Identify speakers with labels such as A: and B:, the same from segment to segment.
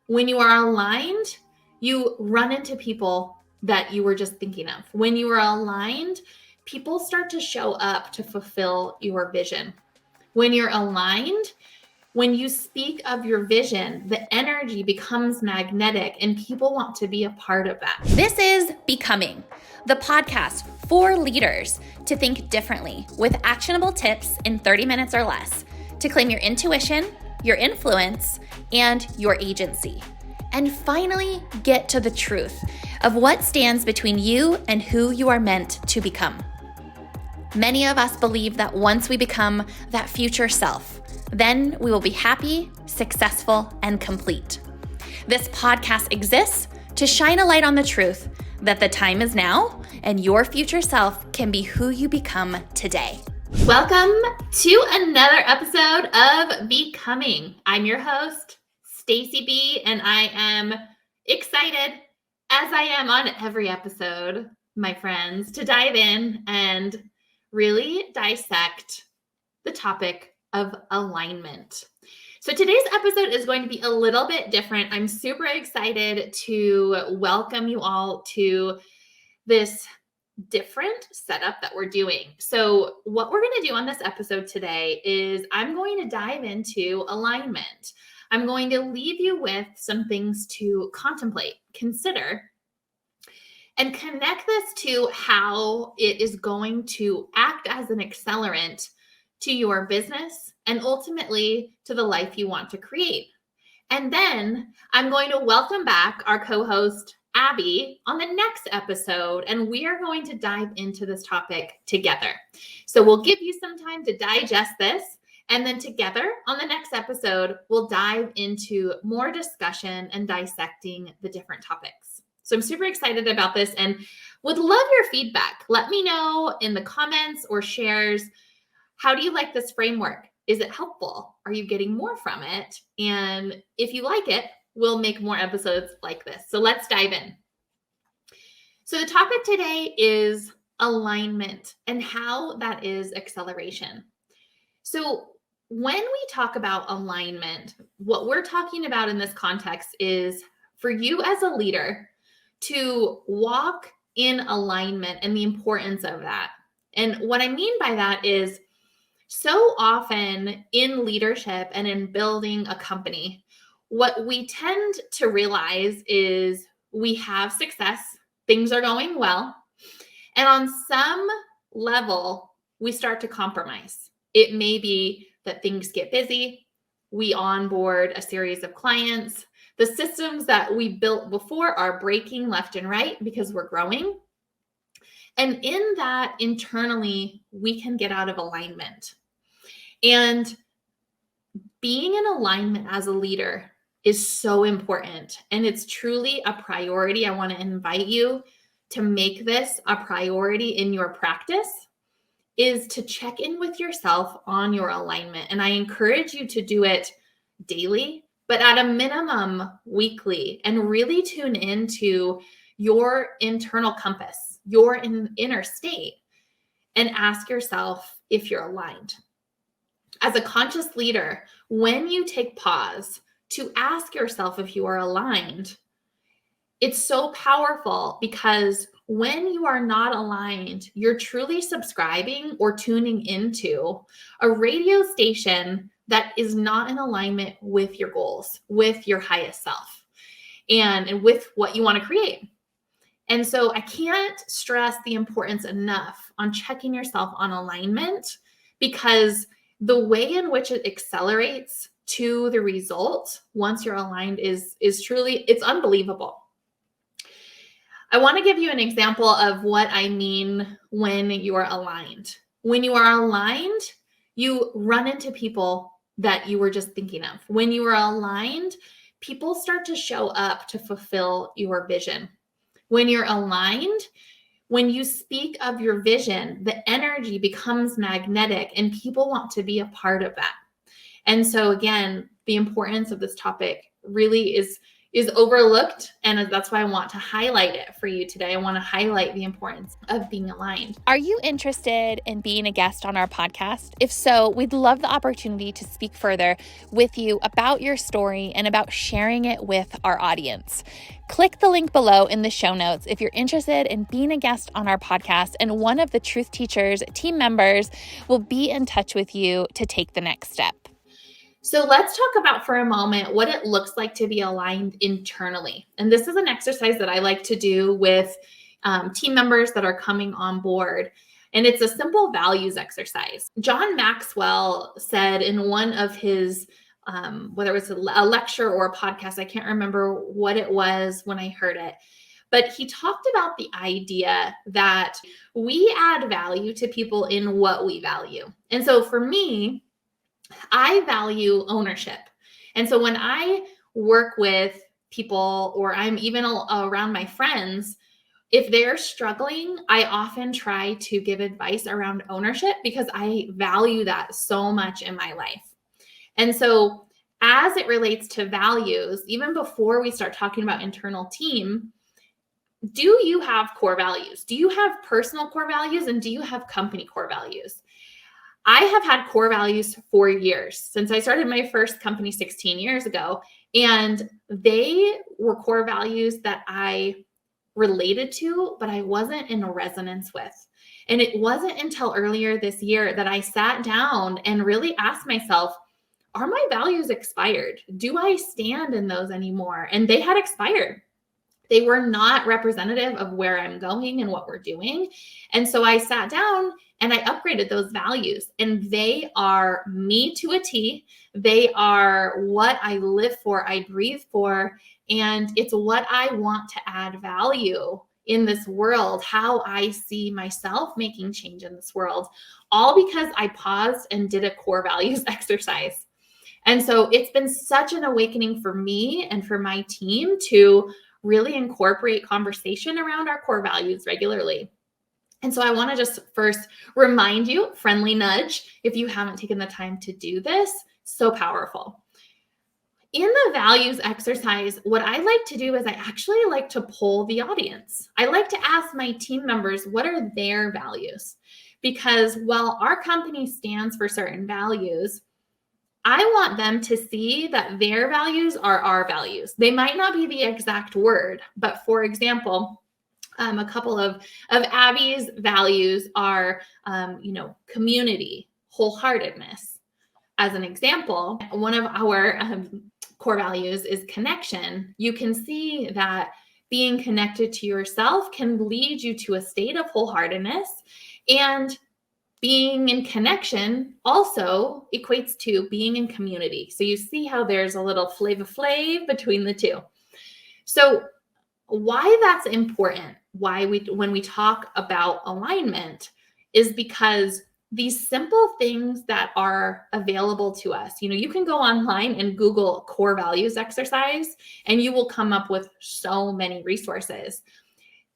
A: When you are aligned, you run into people that you were just thinking of. When you are aligned, people start to show up to fulfill your vision. When you're aligned, when you speak of your vision, the energy becomes magnetic and people want to be a part of that.
B: This is Becoming, the podcast for leaders to think differently with actionable tips in 30 minutes or less to claim your intuition, your influence, and your agency. And finally, get to the truth of what stands between you and who you are meant to become. Many of us believe that once we become that future self, then we will be happy, successful, and complete. This podcast exists to shine a light on the truth that the time is now and your future self can be who you become today.
A: Welcome to another episode of Becoming. I'm your host, Stacy B, and I am excited, as I am on every episode, my friends, to dive in and really dissect the topic of alignment. So today's episode is going to be a little bit different. I'm super excited to welcome you all to this different setup that we're doing. So what we're going to do on this episode today is I'm going to dive into alignment. I'm going to leave you with some things to contemplate, consider, and connect this to how it is going to act as an accelerant to your business and ultimately to the life you want to create. And then I'm going to welcome back our co-host, Abby, on the next episode, and we are going to dive into this topic together. So we'll give you some time to digest this, and then together on the next episode, we'll dive into more discussion and dissecting the different topics. So I'm super excited about this and would love your feedback. Let me know in the comments or shares, how do you like this framework? Is it helpful? Are you getting more from it? And if you like it, we'll make more episodes like this. So let's dive in. So the topic today is alignment and how that is acceleration. So when we talk about alignment, what we're talking about in this context is for you as a leader to walk in alignment and the importance of that. And what I mean by that is so often in leadership and in building a company, what we tend to realize is we have success, things are going well, and on some level, we start to compromise. It may be that things get busy, we onboard a series of clients, the systems that we built before are breaking left and right because we're growing. And in that, internally, we can get out of alignment. And being in alignment as a leader is so important. And it's truly a priority. I want to invite you to make this a priority in your practice, is to check in with yourself on your alignment. And I encourage you to do it daily, but at a minimum weekly, and really tune into your internal compass, your inner state, and ask yourself if you're aligned. As a conscious leader, when you take pause to ask yourself if you are aligned, it's so powerful because when you are not aligned, you're truly subscribing or tuning into a radio station that is not in alignment with your goals, with your highest self, and with what you want to create. And so I can't stress the importance enough on checking yourself on alignment, because the way in which it accelerates to the result once you're aligned is truly, it's unbelievable. I want to give you an example of what I mean when you are aligned. When you are aligned, you run into people that you were just thinking of. When you are aligned, people start to show up to fulfill your vision. When you're aligned, when you speak of your vision, the energy becomes magnetic and people want to be a part of that. And so again, the importance of this topic really is is overlooked. And that's why I want to highlight it for you today. I want to highlight the importance of being aligned.
B: Are you interested in being a guest on our podcast? If so, we'd love the opportunity to speak further with you about your story and about sharing it with our audience. Click the link below in the show notes if you're interested in being a guest on our podcast, and one of the Truth Teachers team members will be in touch with you to take the next step.
A: So let's talk about for a moment what it looks like to be aligned internally. And this is an exercise that I like to do with team members that are coming on board. And it's a simple values exercise. John Maxwell said in one of his, whether it was a lecture or a podcast, I can't remember what it was when I heard it, but he talked about the idea that we add value to people in what we value. And so for me, I value ownership. And so when I work with people, or I'm even around my friends, if they're struggling, I often try to give advice around ownership because I value that so much in my life. And so as it relates to values, even before we start talking about internal team, do you have core values? Do you have personal core values? And do you have company core values? I have had core values for years, since I started my first company 16 years ago, and they were core values that I related to, but I wasn't in resonance with. And it wasn't until earlier this year that I sat down and really asked myself, are my values expired? Do I stand in those anymore? And they had expired. They were not representative of where I'm going and what we're doing. And so I sat down and I upgraded those values, and they are me to a T. They are what I live for, I breathe for, and it's what I want to add value in this world, how I see myself making change in this world, all because I paused and did a core values exercise. And so it's been such an awakening for me and for my team to really incorporate conversation around our core values regularly. And so I want to just first remind you, friendly nudge, if you haven't taken the time to do this, so powerful. In the values exercise, what I like to do is I actually like to poll the audience. I like to ask my team members, what are their values? Because while our company stands for certain values, I want them to see that their values are our values. They might not be the exact word, but for example, a couple of Abby's values are, community, wholeheartedness. As an example, one of our core values is connection. You can see that being connected to yourself can lead you to a state of wholeheartedness, and being in connection also equates to being in community. So you see how there's a little flav between the two. So why that's important, when we talk about alignment, is because these simple things that are available to us, you can go online and Google core values exercise, and you will come up with so many resources.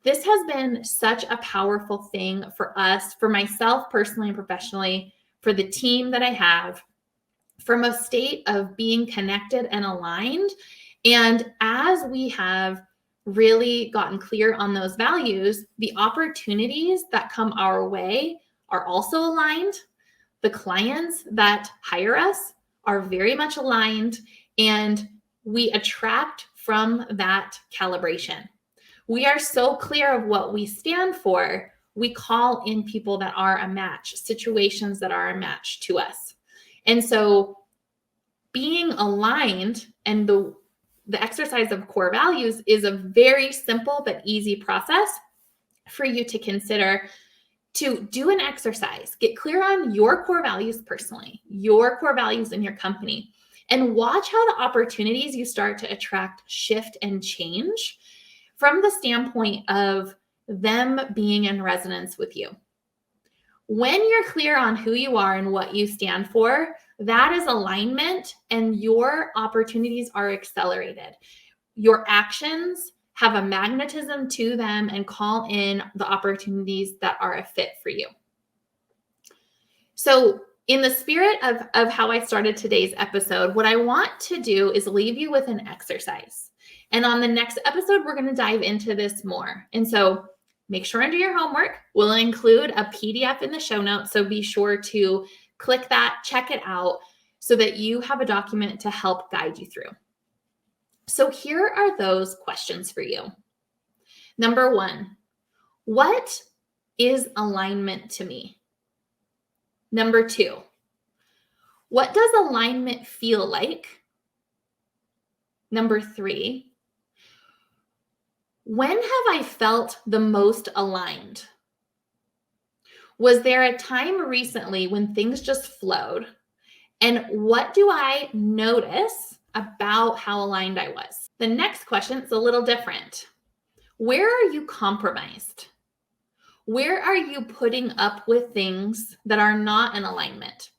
A: This has been such a powerful thing for us, for myself personally and professionally, for the team that I have, from a state of being connected and aligned. And as we have really gotten clear on those values, the opportunities that come our way are also aligned. The clients that hire us are very much aligned, and we attract from that calibration. We are so clear of what we stand for. We call in people that are a match, situations that are a match to us. And so being aligned and the exercise of core values is a very simple but easy process for you to consider, to do an exercise. Get clear on your core values personally, your core values in your company, and watch how the opportunities you start to attract shift and change from the standpoint of them being in resonance with you. When you're clear on who you are and what you stand for, that is alignment, and your opportunities are accelerated. Your actions have a magnetism to them and call in the opportunities that are a fit for you. So in the spirit of how I started today's episode, what I want to do is leave you with an exercise. And on the next episode, we're going to dive into this more. And so make sure and do your homework. We'll include a PDF in the show notes. So be sure to click that, check it out so that you have a document to help guide you through. So here are those questions for you. Number 1, what is alignment to me? Number 2, what does alignment feel like? Number 3, when have I felt the most aligned? Was there a time recently when things just flowed? And what do I notice about how aligned I was? The next question is a little different. Where are you compromised? Where are you putting up with things that are not in alignment?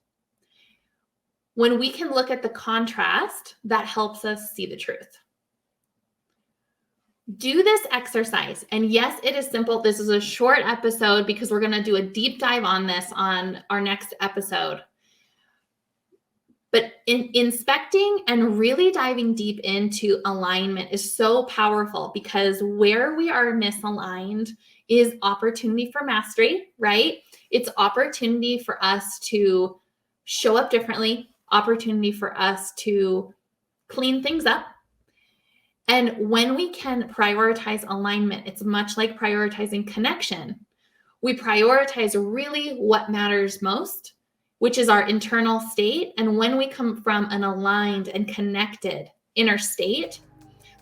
A: When we can look at the contrast, that helps us see the truth. Do this exercise. And yes, it is simple. This is a short episode because we're going to do a deep dive on this on our next episode. But inspecting and really diving deep into alignment is so powerful because where we are misaligned is opportunity for mastery, right? It's opportunity for us to show up differently, opportunity for us to clean things up. And when we can prioritize alignment, it's much like prioritizing connection. We prioritize really what matters most, which is our internal state. And when we come from an aligned and connected inner state,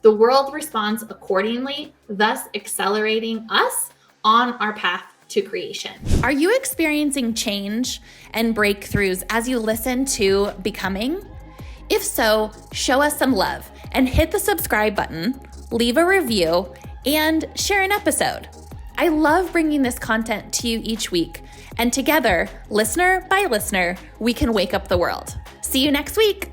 A: the world responds accordingly, thus accelerating us on our path to creation.
B: Are you experiencing change and breakthroughs as you listen to Becoming? If so, show us some love and hit the subscribe button, leave a review, and share an episode. I love bringing this content to you each week, and together, listener by listener, we can wake up the world. See you next week.